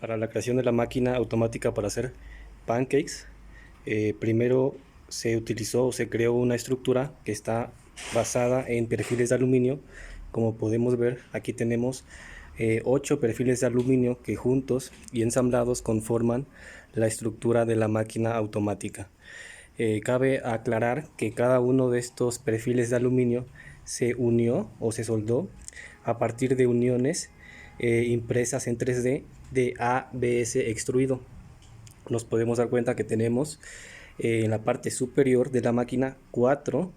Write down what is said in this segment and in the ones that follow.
Para la creación de la máquina automática para hacer pancakes, primero se utilizó o se creó una estructura que está basada en perfiles de aluminio. Como podemos ver, aquí tenemos 8 perfiles de aluminio que juntos y ensamblados conforman la estructura de la máquina automática. Cabe aclarar que cada uno de estos perfiles de aluminio se unió o se soldó a partir de uniones impresas en 3D de ABS extruido. Nos podemos dar cuenta que tenemos en la parte superior de la máquina 4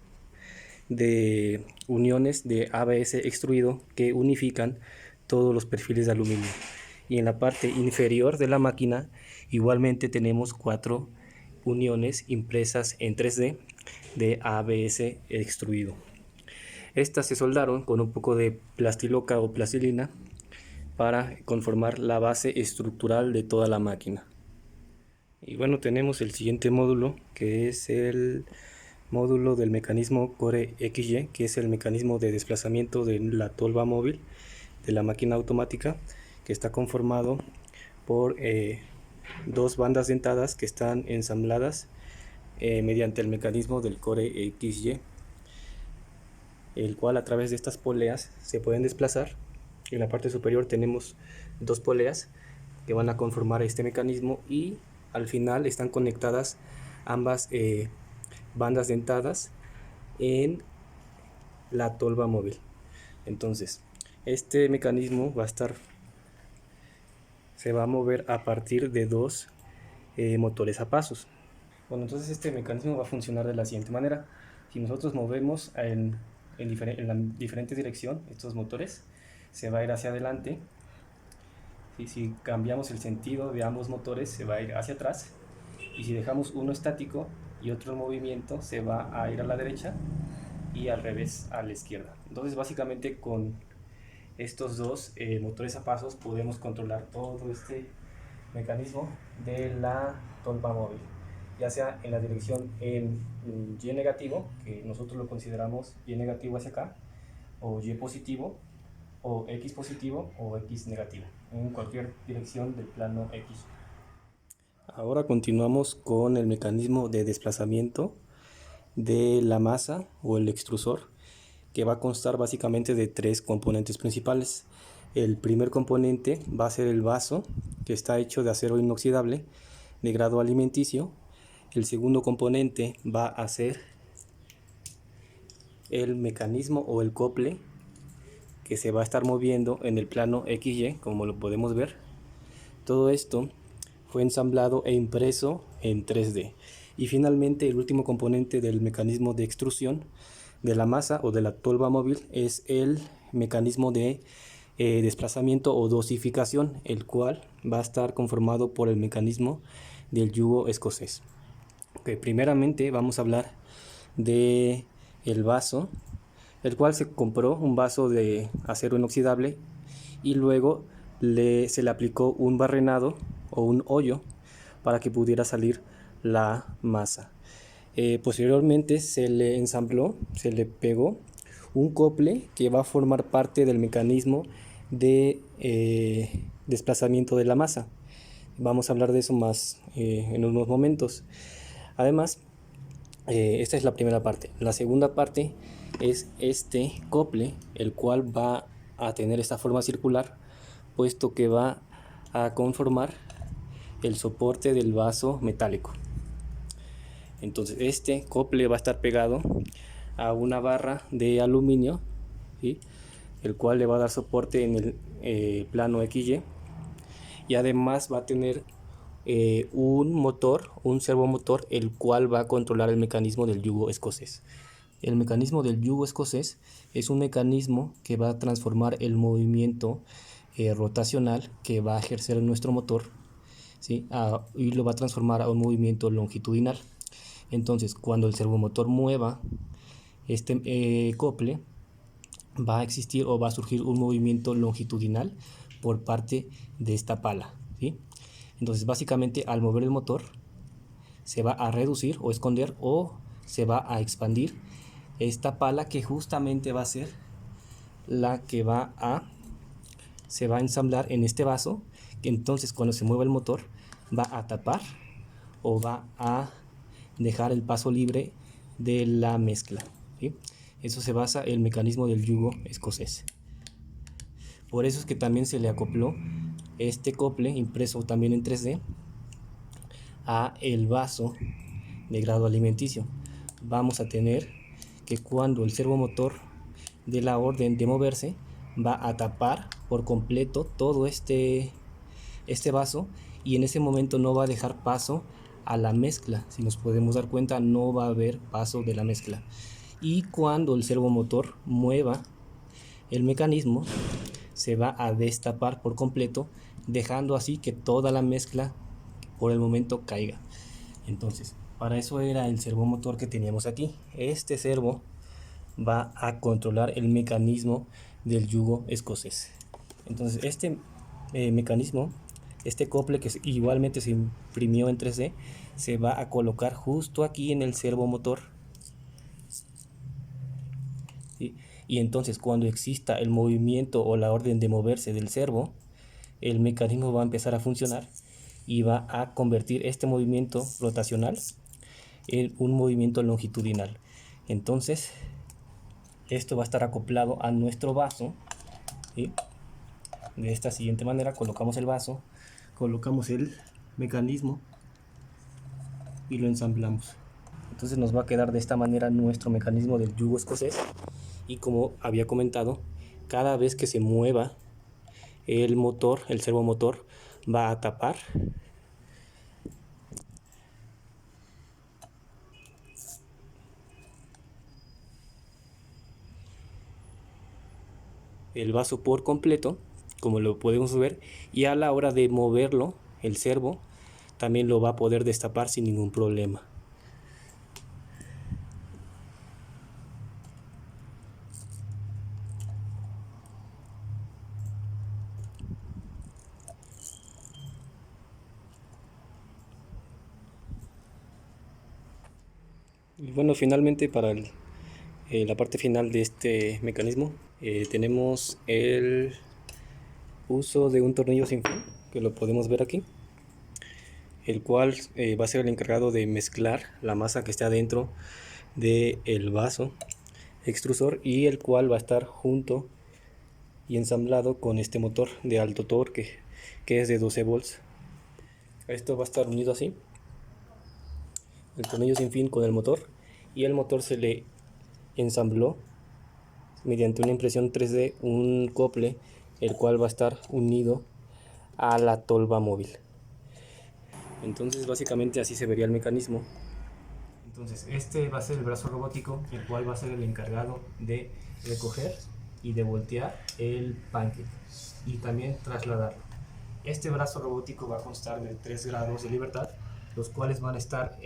de uniones de ABS extruido que unifican todos los perfiles de aluminio, y en la parte inferior de la máquina igualmente tenemos 4 uniones impresas en 3D de ABS extruido. Estas se soldaron con un poco de plastiloca o plastilina para conformar la base estructural de toda la máquina. Y bueno, tenemos el siguiente módulo, que es el módulo del mecanismo Core XY, que es el mecanismo de desplazamiento de la tolva móvil de la máquina automática, que está conformado por dos bandas dentadas que están ensambladas mediante el mecanismo del Core XY, el cual a través de estas poleas se pueden desplazar. En la parte superior tenemos dos poleas que van a conformar este mecanismo, y al final están conectadas ambas bandas dentadas en la tolva móvil. Entonces, este mecanismo se va a mover a partir de dos motores a pasos. Bueno, entonces este mecanismo va a funcionar de la siguiente manera. Si nosotros movemos en la diferente dirección estos motores, se va a ir hacia adelante. Si cambiamos el sentido de ambos motores, se va a ir hacia atrás. Y si dejamos uno estático y otro en movimiento, se va a ir a la derecha, y al revés a la izquierda. Entonces básicamente con estos dos motores a pasos podemos controlar todo este mecanismo de la tolva móvil, ya sea en la dirección en Y negativo, que nosotros lo consideramos Y negativo hacia acá, o Y positivo, o X positivo, o X negativo, en cualquier dirección del plano X. Ahora continuamos con el mecanismo de desplazamiento de la masa o el extrusor, que va a constar básicamente de tres componentes principales. El primer componente va a ser el vaso, que está hecho de acero inoxidable de grado alimenticio. El segundo componente va a ser el mecanismo o el cople, que se va a estar moviendo en el plano XY, como lo podemos ver. Todo esto fue ensamblado e impreso en 3D. Y finalmente el último componente del mecanismo de extrusión de la masa o de la tolva móvil es el mecanismo de desplazamiento o dosificación, el cual va a estar conformado por el mecanismo del yugo escocés. Primeramente vamos a hablar de el vaso, el cual se compró un vaso de acero inoxidable y luego se le aplicó un barrenado o un hoyo para que pudiera salir la masa. Posteriormente se le ensambló, se le pegó un cople que va a formar parte del mecanismo de desplazamiento de la masa. Vamos a hablar de eso más en unos momentos. Además, esta es la primera parte. La segunda parte es este cople, el cual va a tener esta forma circular, puesto que va a conformar el soporte del vaso metálico. Entonces este cople va a estar pegado a una barra de aluminio, ¿sí?, el cual le va a dar soporte en el plano XY, y además va a tener un motor, un servomotor, el cual va a controlar el mecanismo del yugo escocés. El mecanismo del yugo escocés es un mecanismo que va a transformar el movimiento rotacional que va a ejercer nuestro motor, ¿sí?, y lo va a transformar a un movimiento longitudinal. Entonces, cuando el servomotor mueva este cople, va a existir o va a surgir un movimiento longitudinal por parte de esta pala, ¿sí? Entonces, básicamente, al mover el motor, se va a reducir o esconder, o se va a expandir esta pala, que justamente va a ser la que se va a ensamblar en este vaso, Entonces cuando se mueva el motor va a tapar o va a dejar el paso libre de la mezcla, ¿sí? Eso se basa en el mecanismo del yugo escocés. Por eso es que también se le acopló este cople impreso también en 3D a el vaso de grado alimenticio. Vamos a tener que cuando el servomotor dé la orden de moverse, va a tapar por completo todo este vaso, y en ese momento no va a dejar paso a la mezcla. Si nos podemos dar cuenta, no va a haber paso de la mezcla. Y cuando el servomotor mueva el mecanismo, se va a destapar por completo, dejando así que toda la mezcla por el momento caiga. Entonces, para eso era el servomotor que teníamos aquí. Este servo va a controlar el mecanismo del yugo escocés. Entonces, este mecanismo, este cople que igualmente se imprimió en 3D, se va a colocar justo aquí en el servomotor, ¿sí? Y entonces cuando exista el movimiento o la orden de moverse del servo, el mecanismo va a empezar a funcionar y va a convertir este movimiento rotacional en un movimiento longitudinal. Entonces esto va a estar acoplado a nuestro vaso, ¿sí? De esta siguiente manera: colocamos el vaso, colocamos el mecanismo y lo ensamblamos. Entonces nos va a quedar de esta manera nuestro mecanismo del yugo escocés. Y como había comentado, cada vez que se mueva el motor, el servomotor va a tapar el vaso por completo, como lo podemos ver, y a la hora de moverlo, el servo también lo va a poder destapar sin ningún problema. Y bueno, finalmente para la parte final de este mecanismo tenemos el uso de un tornillo sin fin, que lo podemos ver aquí, el cual va a ser el encargado de mezclar la masa que está dentro del vaso extrusor, y el cual va a estar junto y ensamblado con este motor de alto torque que es de 12 volts. Esto va a estar unido así, el tornillo sin fin con el motor, y el motor se le ensambló mediante una impresión 3D un cople, el cual va a estar unido a la tolva móvil. Entonces básicamente así se vería el mecanismo. Entonces este va a ser el brazo robótico, el cual va a ser el encargado de recoger y de voltear el pancake y también trasladarlo. Este brazo robótico va a constar de 3 grados de libertad, los cuales van a estar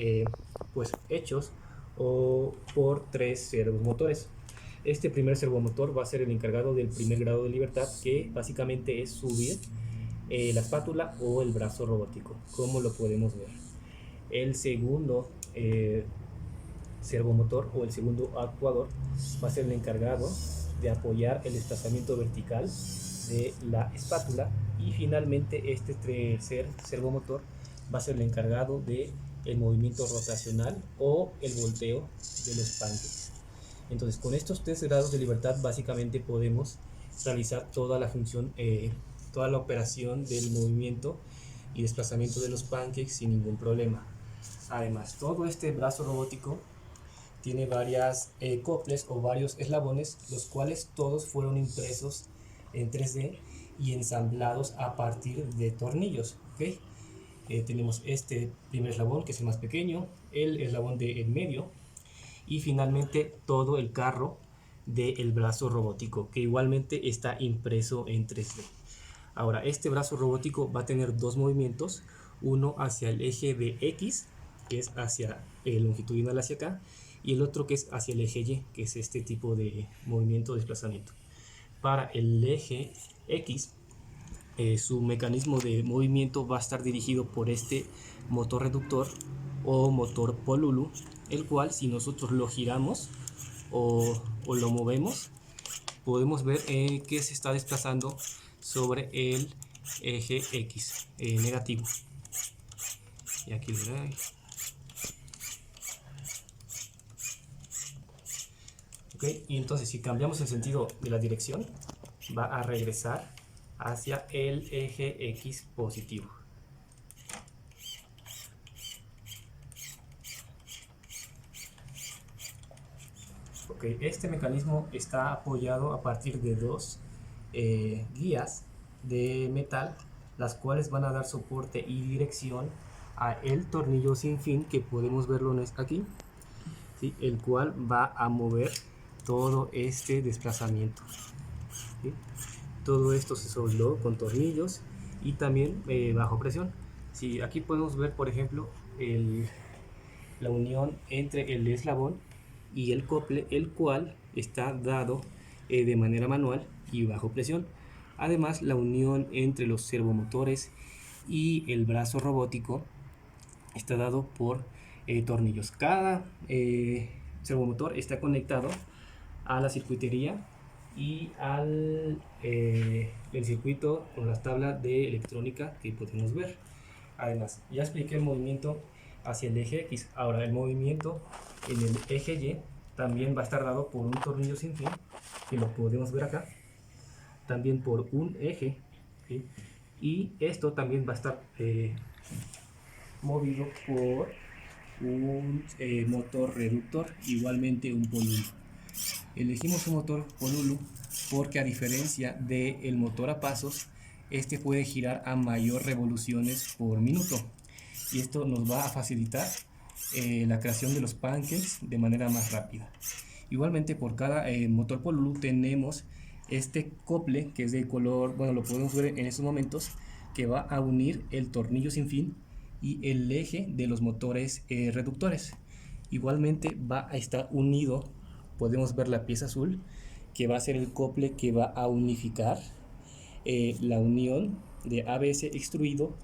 pues hechos por 3 servomotores. Este primer servomotor va a ser el encargado del primer grado de libertad, que básicamente es subir la espátula o el brazo robótico, como lo podemos ver. El segundo servomotor o el segundo actuador va a ser el encargado de apoyar el desplazamiento vertical de la espátula, y finalmente este tercer servomotor va a ser el encargado de el movimiento rotacional o el volteo de los pancakes. Entonces, con estos 3 grados de libertad básicamente podemos realizar toda la función, toda la operación del movimiento y desplazamiento de los pancakes sin ningún problema. Además, todo este brazo robótico tiene varias coples o varios eslabones, los cuales todos fueron impresos en 3D y ensamblados a partir de tornillos, ¿okay? Tenemos este primer eslabón, que es el más pequeño, el eslabón de en medio, y finalmente todo el carro del brazo robótico, que igualmente está impreso en 3D. Ahora, este brazo robótico va a tener 2 movimientos, uno hacia el eje de X, que es hacia el longitudinal hacia acá, y el otro que es hacia el eje Y, que es este tipo de movimiento o desplazamiento. Para el eje X, su mecanismo de movimiento va a estar dirigido por este motor reductor o motor Polulu, el cual, si nosotros lo giramos o lo movemos, podemos ver que se está desplazando sobre el eje X negativo. Y aquí le doy. Ok, y entonces si cambiamos el sentido de la dirección, va a regresar hacia el eje X positivo. Ok, este mecanismo está apoyado a partir de dos guías de metal, las cuales van a dar soporte y dirección a el tornillo sin fin, que podemos verlo aquí, ¿sí? El cual va a mover todo este desplazamiento, ¿sí? Todo esto se soldó con tornillos y también bajo presión. Si aquí podemos ver, por ejemplo, la unión entre el eslabón y el cople, el cual está dado de manera manual y bajo presión. Además, la unión entre los servomotores y el brazo robótico está dado por tornillos. Cada servomotor está conectado a la circuitería y al el circuito con las tablas de electrónica que podemos ver. Además, ya expliqué el movimiento hacia el eje X. Ahora, el movimiento en el eje Y también va a estar dado por un tornillo sin fin, que lo podemos ver acá, también por un eje, ¿sí? Y esto también va a estar movido por un motor reductor, igualmente un polulu. Elegimos un motor polulu porque, a diferencia del motor a pasos, este puede girar a mayor revoluciones por minuto, y esto nos va a facilitar la creación de los pancakes de manera más rápida. Igualmente, por cada motor polulu tenemos este cople que es de color, bueno, lo podemos ver en estos momentos, que va a unir el tornillo sin fin y el eje de los motores reductores. Igualmente va a estar unido, podemos ver la pieza azul, que va a ser el cople que va a unificar la unión de ABS extruido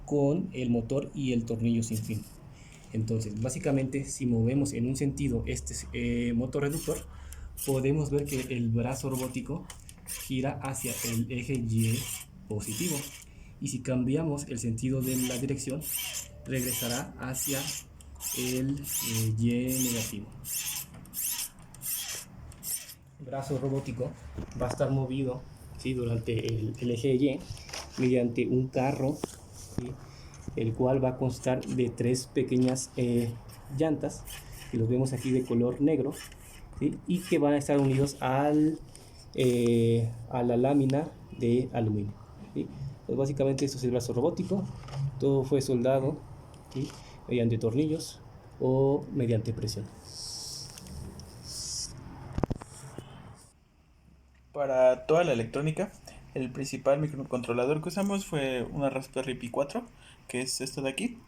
con el motor y el tornillo sin fin. Entonces, básicamente, si movemos en un sentido este motor reductor, podemos ver que el brazo robótico gira hacia el eje Y positivo, y si cambiamos el sentido de la dirección, regresará hacia el Y negativo. El brazo robótico va a estar movido, ¿sí?, durante el eje Y mediante un carro, ¿sí?, el cual va a constar de tres pequeñas llantas, que los vemos aquí de color negro, ¿sí?, y que van a estar unidos a la lámina de aluminio, ¿sí? Pues básicamente esto es el brazo robótico. Todo fue soldado, ¿sí?, mediante tornillos o mediante presión. Para toda la electrónica, el principal microcontrolador que usamos fue una Raspberry Pi 4, que es esta de aquí.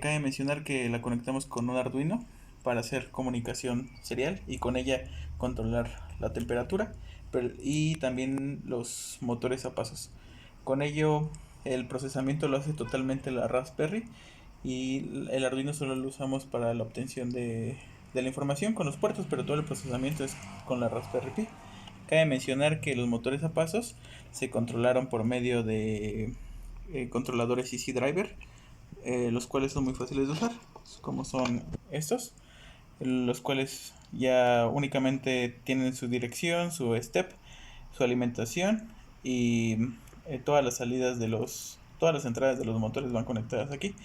Cabe mencionar que la conectamos con un Arduino para hacer comunicación serial y con ella controlar la temperatura y también los motores a pasos. Con ello el procesamiento lo hace totalmente la Raspberry, y el Arduino solo lo usamos para la obtención de la información con los puertos, pero todo el procesamiento es con la Raspberry Pi. Cabe mencionar que los motores a pasos se controlaron por medio de controladores Easy Driver, los cuales son muy fáciles de usar, como son estos, los cuales ya únicamente tienen su dirección, su step, su alimentación, y todas las salidas todas las entradas de los motores van conectadas aquí.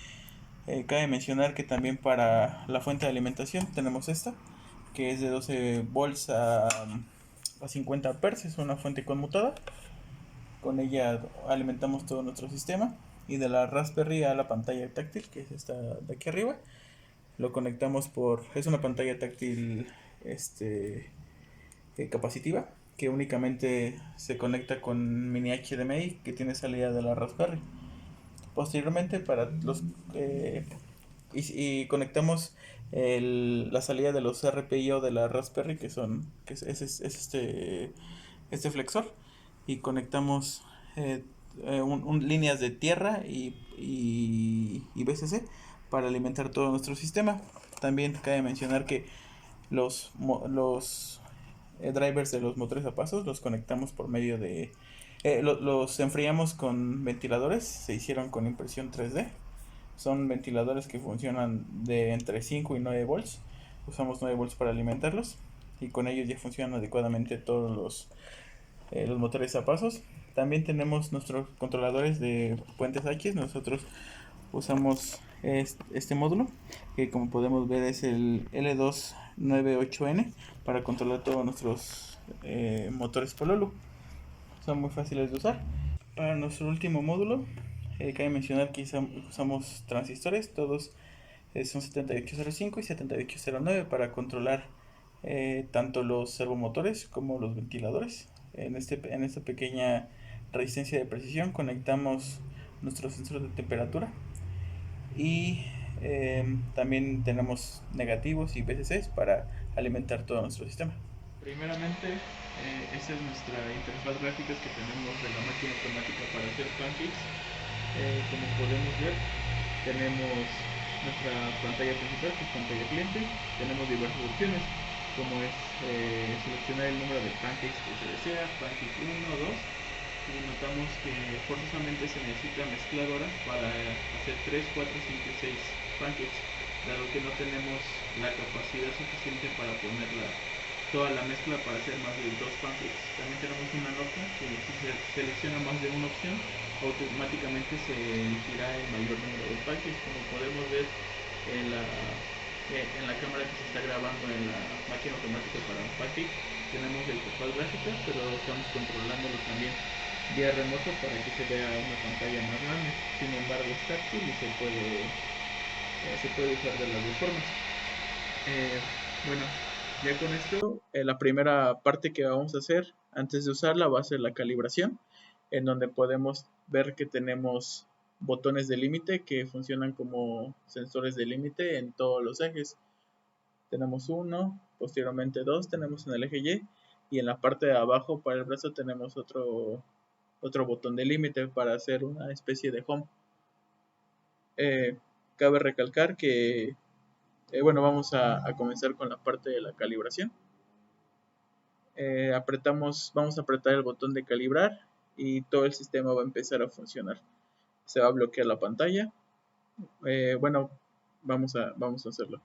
Cabe mencionar que también para la fuente de alimentación tenemos esta, que es de 12 volts a 50 amperes, es una fuente conmutada. Con ella alimentamos todo nuestro sistema, y de la Raspberry a la pantalla táctil, que es esta de aquí arriba, lo conectamos es una pantalla táctil capacitiva, que únicamente se conecta con mini HDMI que tiene salida de la Raspberry. Posteriormente, para los y conectamos la salida de los RPIO de la Raspberry, que es este flexor, y conectamos líneas de tierra y VCC para alimentar todo nuestro sistema. También cabe mencionar que los drivers de los motores a pasos los conectamos por medio de Los enfriamos con ventiladores, se hicieron con impresión 3D. Son ventiladores que funcionan de entre 5 y 9 volts. Usamos 9 volts para alimentarlos y con ellos ya funcionan adecuadamente todos los motores a pasos. También tenemos nuestros controladores de puentes H. Nosotros usamos este módulo que, como podemos ver, es el L298N para controlar todos nuestros motores Pololu. Son muy fáciles de usar. Para nuestro último módulo, cabe mencionar que usamos transistores, todos son 7805 y 7809 para controlar tanto los servomotores como los ventiladores. En esta pequeña resistencia de precisión conectamos nuestro sensor de temperatura y también tenemos negativos y VCCs para alimentar todo nuestro sistema. Primeramente, esta es nuestra interfaz gráfica que tenemos de la máquina automática para hacer pancakes. Como podemos ver, tenemos nuestra pantalla principal, que es pantalla cliente. Tenemos diversas opciones, como es seleccionar el número de pancakes que se desea, pancake 1, 2, y notamos que forzosamente se necesita mezcladora para hacer 3, 4, 5 y 6 pancakes, dado que no tenemos la capacidad suficiente para ponerla toda la mezcla para hacer más de 2 pancakes. También tenemos una nota que si se selecciona más de una opción, automáticamente se elegirá el mayor número de pancakes. Como podemos ver en la cámara que se está grabando en la máquina automática para un pancake, tenemos el interfaz gráfica, pero estamos controlándolo también vía remoto para que se vea una pantalla más grande. Sin embargo, es táctil y se puede usar de las dos formas. Bueno, ya con esto, la primera parte que vamos a hacer antes de usarla va a ser la calibración, en donde podemos ver que tenemos botones de límite que funcionan como sensores de límite en todos los ejes. Tenemos uno, posteriormente dos, tenemos en el eje y en la parte de abajo para el brazo tenemos otro botón de límite para hacer una especie de home. Cabe recalcar que bueno, vamos a comenzar con la parte de la calibración. Vamos a apretar el botón de calibrar y todo el sistema va a empezar a funcionar. Se va a bloquear la pantalla. Bueno, vamos a hacerlo.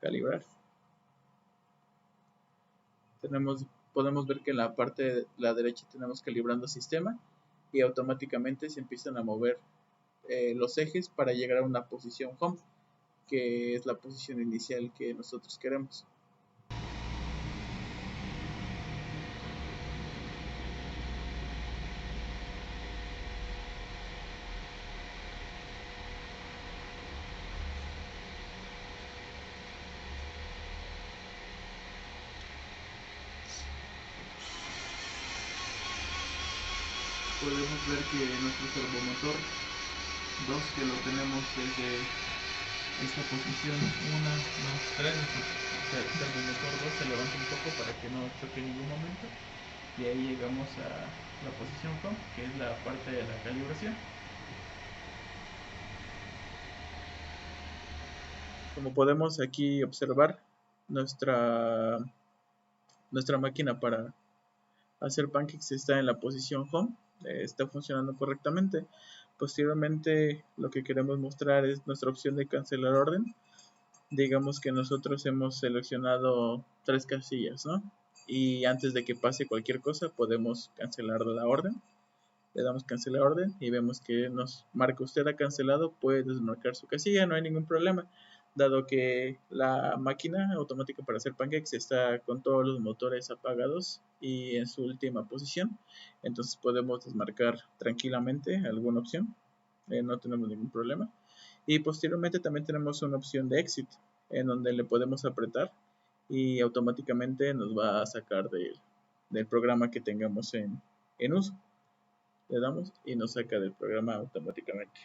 Calibrar. Podemos ver que en la parte de la derecha tenemos calibrando sistema y automáticamente se empiezan a mover los ejes para llegar a una posición home, que es la posición inicial que nosotros queremos. Podemos ver que nuestro servomotor 2, que lo tenemos desde esta posición 1, 2, 3, el servomotor 2 se levanta un poco para que no choque en ningún momento y ahí llegamos a la posición home, que es la parte de la calibración. Como podemos aquí observar, nuestra máquina para hacer pancakes está en la posición home, está funcionando correctamente. Posteriormente, lo que queremos mostrar es nuestra opción de cancelar orden. Digamos que nosotros hemos seleccionado 3 casillas, ¿no? Y antes de que pase cualquier cosa podemos cancelar la orden. Le damos cancelar orden y vemos que nos marca usted ha cancelado, puede desmarcar su casilla, no hay ningún problema, dado que la máquina automática para hacer pancakes está con todos los motores apagados y en su última posición. Entonces podemos desmarcar tranquilamente alguna opción, no tenemos ningún problema. Y posteriormente también tenemos una opción de exit, en donde le podemos apretar y automáticamente nos va a sacar del programa que tengamos en uso. Le damos y nos saca del programa automáticamente.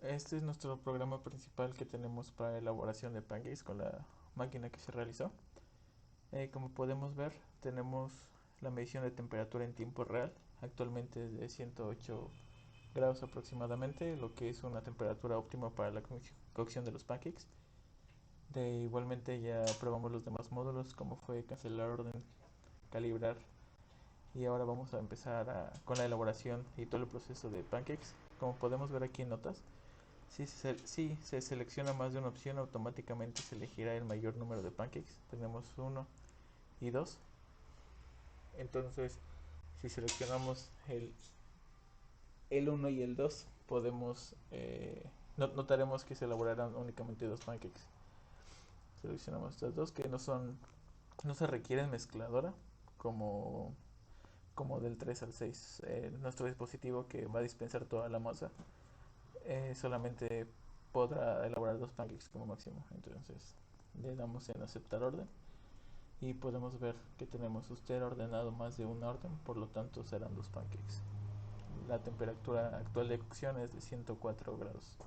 Este es nuestro programa principal que tenemos para elaboración de pancakes con la máquina que se realizó. Como podemos ver, tenemos la medición de temperatura en tiempo real. Actualmente es de 108 grados aproximadamente, lo que es una temperatura óptima para la cocción de los pancakes. Igualmente ya probamos los demás módulos, como fue cancelar orden, calibrar Y ahora vamos a empezar con la elaboración y todo el proceso de pancakes. Como podemos ver aquí en notas, si se selecciona más de una opción, automáticamente se elegirá el mayor número de pancakes. Tenemos uno y 2. Entonces, si seleccionamos el uno y el 2 podemos notaremos que se elaborarán únicamente dos pancakes. Seleccionamos estas dos que no se requieren mezcladora como del 3 al 6. Nuestro dispositivo que va a dispensar toda la masa solamente podrá elaborar dos pancakes como máximo. Entonces le damos en aceptar orden y podemos ver que tenemos usted ordenado más de una orden, por lo tanto serán dos pancakes. La temperatura actual de cocción es de 104 grados.